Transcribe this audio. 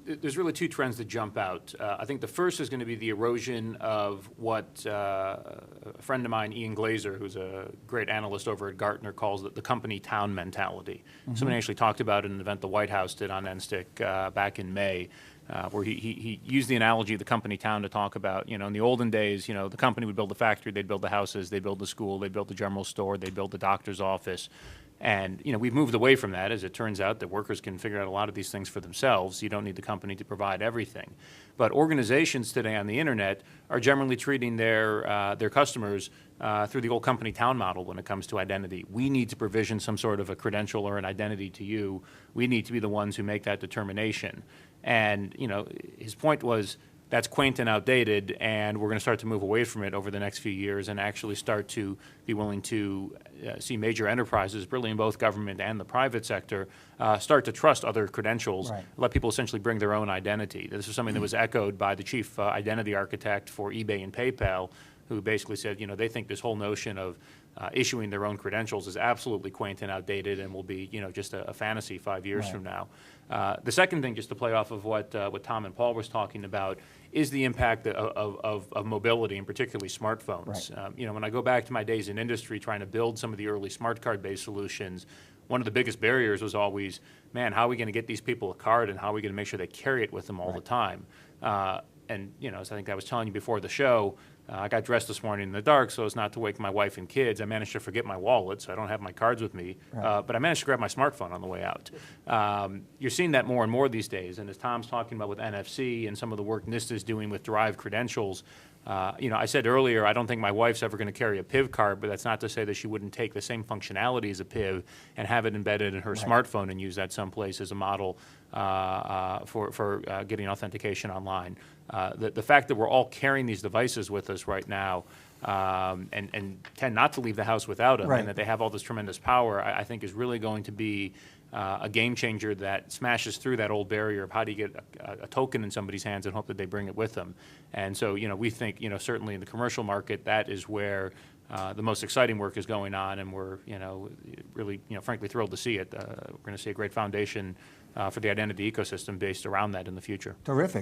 there's really two trends that jump out. I think the first is going to be the erosion of what a friend of mine, Ian Glazer, who's a great analyst over at Gartner, calls the company town mentality. Somebody actually talked about it in an event the White House did on NSTIC back in May, where he used the analogy of the company town to talk about, in the olden days, the company would build the factory, they'd build the houses, they'd build the school, they'd build the general store, they'd build the doctor's office. And we've moved away from that, as it turns out that workers can figure out a lot of these things for themselves. You don't need the company to provide everything. But organizations today on the internet are generally treating their customers through the old company town model when it comes to identity. We need to provision some sort of a credential or an identity to you. We need to be the ones who make that determination. And his point was, that's quaint and outdated, and we're going to start to move away from it over the next few years and actually start to be willing to see major enterprises, really in both government and the private sector, start to trust other credentials, let people essentially bring their own identity. This is something that was echoed by the chief identity architect for eBay and PayPal, who basically said, they think this whole notion of issuing their own credentials is absolutely quaint and outdated and will be, just a fantasy 5 years from now. The second thing, just to play off of what Tom and Paul was talking about, is the impact of mobility, and particularly smartphones. When I go back to my days in industry trying to build some of the early smart card-based solutions, one of the biggest barriers was always, man, how are we going to get these people a card, and how are we going to make sure they carry it with them all the time? And as I think I was telling you before the show, I got dressed this morning in the dark so as not to wake my wife and kids. I managed to forget my wallet, so I don't have my cards with me. But I managed to grab my smartphone on the way out. You're seeing that more and more these days. And as Tom's talking about with NFC and some of the work NIST is doing with derived credentials, I said earlier, I don't think my wife's ever going to carry a PIV card, but that's not to say that she wouldn't take the same functionality as a PIV and have it embedded in her smartphone and use that someplace as a model for getting authentication online. The fact that we're all carrying these devices with us right now and tend not to leave the house without them, and that they have all this tremendous power, I think is really going to be a game changer that smashes through that old barrier of how do you get a token in somebody's hands and hope that they bring it with them. And so, we think, certainly in the commercial market, that is where the most exciting work is going on, and we're, really, frankly thrilled to see it. We're going to see a great foundation for the identity ecosystem based around that in the future. Terrific.